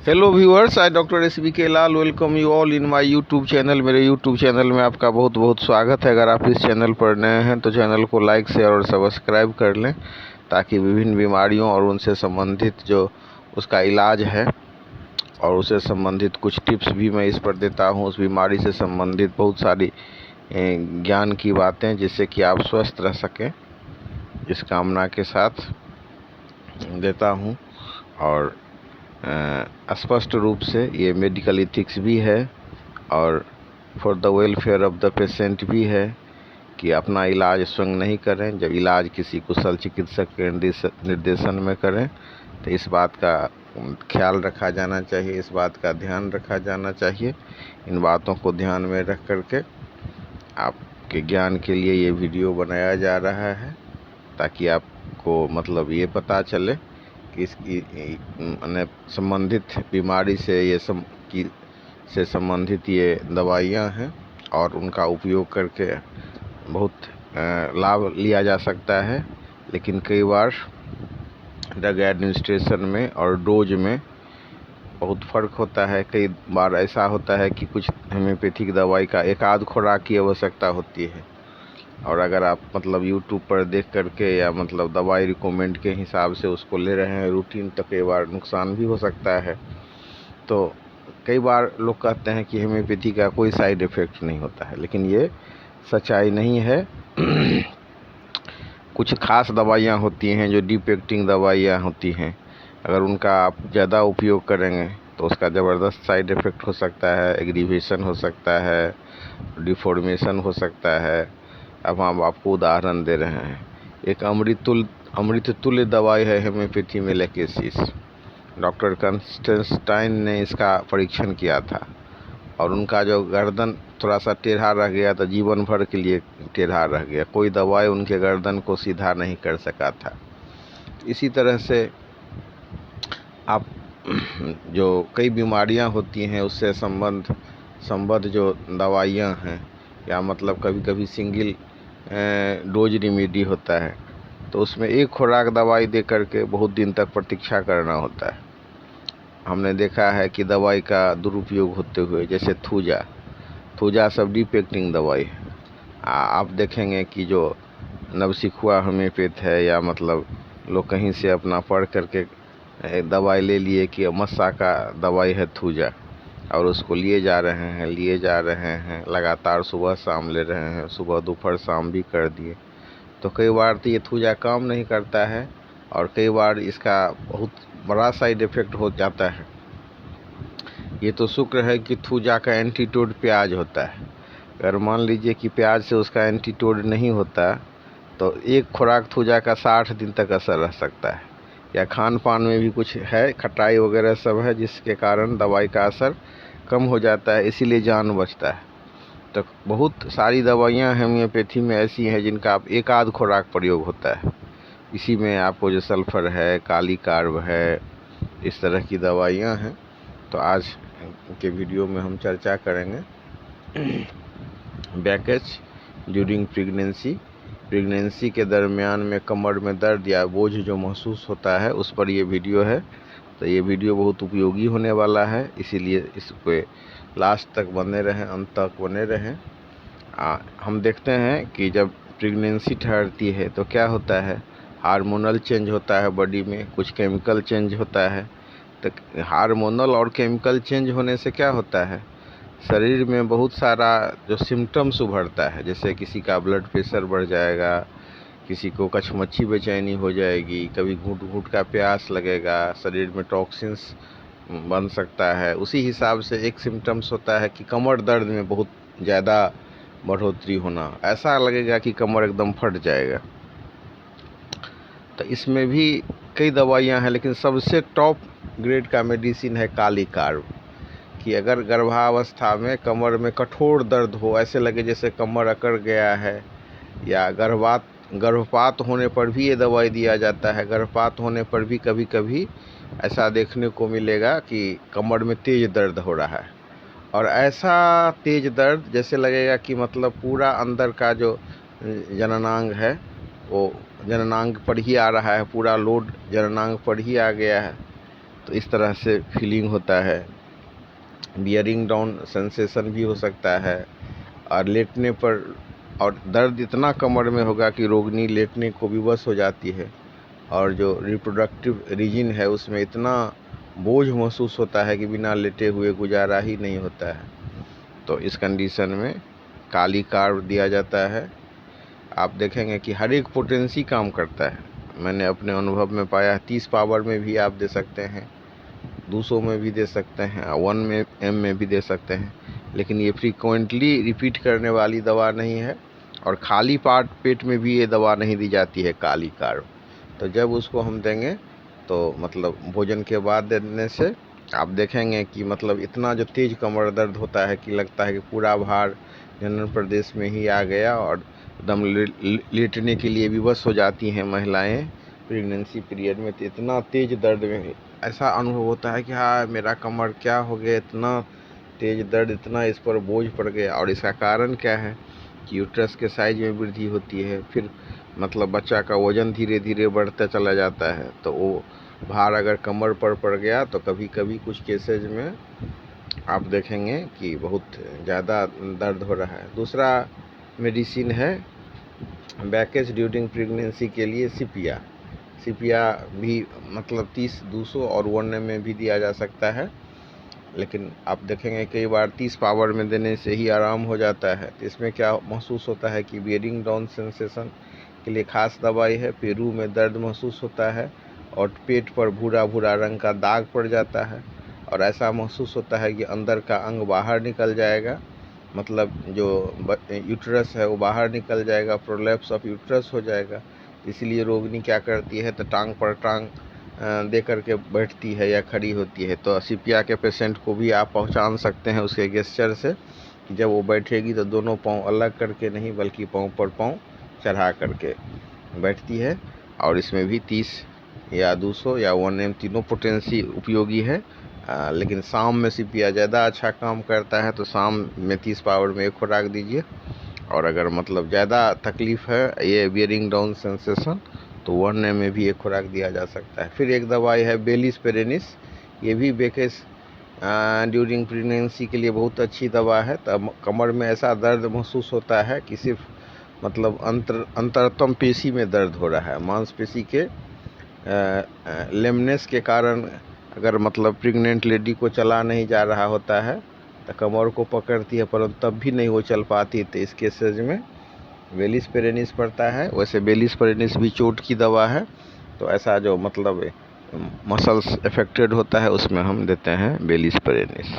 Hello viewers, I doctor S B K Lal welcome you all in my YouTube channel. मेरे YouTube channel में आपका बहुत बहुत स्वागत है। अगर आप इस चैनल पर नए हैं तो चैनल को लाइक शेयर और सब्सक्राइब कर लें, ताकि विभिन्न बीमारियों और उनसे संबंधित जो उसका इलाज है और उससे संबंधित कुछ टिप्स भी मैं इस पर देता हूँ। उस बीमारी से संबंधित बहुत सारी ज्ञान की बातें, जिससे कि आप स्वस्थ रह सकें, इस कामना के साथ देता हूँ। और स्पष्ट रूप से ये मेडिकल इथिक्स भी है और for the welfare of the patient भी है कि अपना इलाज स्वयं नहीं करें। जब इलाज किसी कुशल चिकित्सक के निर्देशन में करें तो इस बात का ख्याल रखा जाना चाहिए, इस बात का ध्यान रखा जाना चाहिए। इन बातों को ध्यान में रख करके आपके ज्ञान के लिए ये वीडियो बनाया जा रहा है, ताकि आपको मतलब ये पता चले कि इसकी संबंधित बीमारी से से संबंधित ये दवाइयाँ हैं और उनका उपयोग करके बहुत लाभ लिया जा सकता है। लेकिन कई बार ड्रग एडमिनिस्ट्रेशन में और डोज में बहुत फ़र्क होता है। कई बार ऐसा होता है कि कुछ होम्योपैथिक दवाई का एक आध खुराक की आवश्यकता होती है, और अगर आप मतलब यूट्यूब पर देख करके या मतलब दवाई रिकमेंड के हिसाब से उसको ले रहे हैं रूटीन, तो कई बार नुकसान भी हो सकता है। तो कई बार लोग कहते हैं कि होम्योपैथी का कोई साइड इफ़ेक्ट नहीं होता है, लेकिन ये सच्चाई नहीं है। कुछ खास दवाइयाँ होती हैं जो डीप एक्टिंग दवाइयाँ होती हैं, अगर उनका आप ज़्यादा उपयोग करेंगे तो उसका ज़बरदस्त साइड इफ़ेक्ट हो सकता है, एग्रीवेशन हो सकता है, डिफॉर्मेशन हो सकता है। अब हम आपको उदाहरण दे रहे हैं। एक अमृत तुल्य दवाई है होम्योपैथी में, लेकेसिस। डॉक्टर कंस्टेंटाइन ने इसका परीक्षण किया था और उनका जो गर्दन थोड़ा सा टेढ़ा रह गया तो जीवन भर के लिए टेढ़ा रह गया। कोई दवाई उनके गर्दन को सीधा नहीं कर सका था। इसी तरह से आप जो कई बीमारियां होती हैं उससे संबद्ध जो दवाइयां हैं, या मतलब कभी कभी सिंगल डोज रेमेडी होता है, तो उसमें एक खुराक दवाई दे करके बहुत दिन तक प्रतीक्षा करना होता है। हमने देखा है कि दवाई का दुरुपयोग होते हुए, जैसे थूजा सब डीप एक्टिंग दवाई है। आप देखेंगे कि जो नवसिखुआ होम्योपैथ है, या मतलब लोग कहीं से अपना पढ़ करके दवाई ले लिए कि मस्सा का दवाई है थूजा, और उसको लिए जा रहे हैं लगातार, सुबह शाम ले रहे हैं, सुबह दोपहर शाम भी कर दिए। तो कई बार तो ये थूजा काम नहीं करता है और कई बार इसका बहुत बड़ा साइड इफ़ेक्ट हो जाता है। ये तो शुक्र है कि थूजा का एंटीडोट प्याज होता है। अगर मान लीजिए कि प्याज से उसका एंटीडोट नहीं होता तो एक खुराक थूजा का 60 दिन तक असर रह सकता है। या खान पान में भी कुछ है, खटाई वगैरह सब है, जिसके कारण दवाई का असर कम हो जाता है, इसीलिए जान बचता है। तो बहुत सारी दवाइयाँ होम्योपैथी में ऐसी हैं जिनका आप एक आध खुराक प्रयोग होता है। इसी में आपको जो सल्फ़र है, काली कार्ब है, इस तरह की दवाइयाँ हैं। तो आज के वीडियो में हम चर्चा करेंगे बैकेज ड्यूरिंग प्रेगनेंसी के दरमियान में कमर में दर्द या बोझ जो महसूस होता है, उस पर ये वीडियो है। तो ये वीडियो बहुत उपयोगी होने वाला है, इसीलिए इस पे लास्ट तक बने रहें, अंत तक बने रहें। हम देखते हैं कि जब प्रेगनेंसी ठहरती है तो क्या होता है, हार्मोनल चेंज होता है बॉडी में, कुछ केमिकल चेंज होता है। तो हार्मोनल और केमिकल चेंज होने से क्या होता है, शरीर में बहुत सारा जो सिम्टम्स उभरता है, जैसे किसी का ब्लड प्रेशर बढ़ जाएगा, किसी को कछमच्छी बेचैनी हो जाएगी, कभी घूंट घूंट का प्यास लगेगा, शरीर में टॉक्सिन्स बन सकता है। उसी हिसाब से एक सिम्टम्स होता है कि कमर दर्द में बहुत ज़्यादा बढ़ोतरी होना, ऐसा लगेगा कि कमर एकदम फट जाएगा। तो इसमें भी कई दवाइयाँ हैं, लेकिन सबसे टॉप ग्रेड का मेडिसिन है काली कार्ब। कि अगर गर्भावस्था में कमर में कठोर दर्द हो, ऐसे लगे जैसे कमर अकड़ गया है, या गर्भपात होने पर भी ये दवाई दिया जाता है। गर्भपात होने पर भी कभी कभी ऐसा देखने को मिलेगा कि कमर में तेज़ दर्द हो रहा है, और ऐसा तेज़ दर्द जैसे लगेगा कि मतलब पूरा अंदर का जो जननांग है वो जननांग पर ही आ रहा है, पूरा लोड जननांग पर ही आ गया है। तो इस तरह से फीलिंग होता है। बियरिंग डाउन सेंसेशन भी हो सकता है, और लेटने पर और दर्द इतना कमर में होगा कि रोगिणी लेटने को विवश हो जाती है, और जो रिप्रोडक्टिव रीजन है उसमें इतना बोझ महसूस होता है कि बिना लेटे हुए गुजारा ही नहीं होता है। तो इस कंडीशन में काली कार्ब दिया जाता है। आप देखेंगे कि हर एक पोटेंसी काम करता है। मैंने अपने अनुभव में पाया, 30 पावर में भी आप दे सकते हैं, 200 में भी दे सकते हैं, 1 m में भी दे सकते हैं, लेकिन ये फ्रीक्वेंटली रिपीट करने वाली दवा नहीं है। और खाली पेट में भी ये दवा नहीं दी जाती है काली कार्ब। तो जब उसको हम देंगे तो मतलब भोजन के बाद देने से आप देखेंगे कि मतलब इतना जो तेज कमर दर्द होता है कि लगता है कि पूरा भार जनन प्रदेश में ही आ गया, और एकदम लेटने के लिए विवश हो जाती हैं महिलाएं प्रेगनेंसी पीरियड में। तो इतना तेज दर्द में ऐसा अनुभव होता है कि हाँ मेरा कमर क्या हो गया, इतना तेज दर्द, इतना इस पर बोझ पड़ गया। और इसका कारण क्या है कि यूट्रस के साइज में वृद्धि होती है, फिर मतलब बच्चा का वजन धीरे धीरे बढ़ता चला जाता है। तो वो भार अगर कमर पर पड़ गया तो कभी कभी कुछ केसेज में आप देखेंगे कि बहुत ज़्यादा दर्द हो रहा है। दूसरा मेडिसिन है बैकेज ड्यूरिंग प्रेगनेंसी के लिए सीपिया भी मतलब 30, 200 और 1 m में भी दिया जा सकता है, लेकिन आप देखेंगे कई बार 30 पावर में देने से ही आराम हो जाता है। तो इसमें क्या महसूस होता है कि बियरिंग डाउन सेंसेशन के लिए खास दवाई है। पेरू में दर्द महसूस होता है और पेट पर भूरा भूरा रंग का दाग पड़ जाता है, और ऐसा महसूस होता है कि अंदर का अंग बाहर निकल जाएगा, मतलब जो यूट्रस है वो बाहर निकल जाएगा, प्रोलैप्स ऑफ यूट्रस हो जाएगा। इसलिए रोगिणी क्या करती है तो टांग पर टांग दे करके बैठती है या खड़ी होती है। तो सीपिया के पेशेंट को भी आप पहचान सकते हैं उसके गेस्चर से कि जब वो बैठेगी तो दोनों पाँव अलग करके नहीं बल्कि पाँव पर पाँव चढ़ा करके बैठती है। और इसमें भी 30 या 200 या 1 m तीनों पोटेंसी उपयोगी है। लेकिन शाम में सीपिया ज़्यादा अच्छा काम करता है, तो शाम में 30 पावर में एक खुराक दीजिए। और अगर मतलब ज़्यादा तकलीफ़ है ये बियरिंग डाउन सेंसेशन तो 1 m में भी एक खुराक दिया जा सकता है। फिर एक दवाई है बेलिस पेरेनिस, ये भी बेकेस ड्यूरिंग प्रेगनेंसी के लिए बहुत अच्छी दवा है। तब कमर में ऐसा दर्द महसूस होता है कि सिर्फ मतलब अंतरतम पेशी में दर्द हो रहा है, मांसपेशी के लेमनेस के कारण अगर मतलब प्रेग्नेंट लेडी को चला नहीं जा रहा होता है तो कमर को पकड़ती है, परंतु तब भी नहीं वो चल पाती। तो इस केसेज में बेलिस पेरेनिस पड़ता है। वैसे बेलिस पेरेनिस भी चोट की दवा है, तो ऐसा जो मतलब मसल्स अफेक्टेड होता है उसमें हम देते हैं बेलिस पेरेनिस।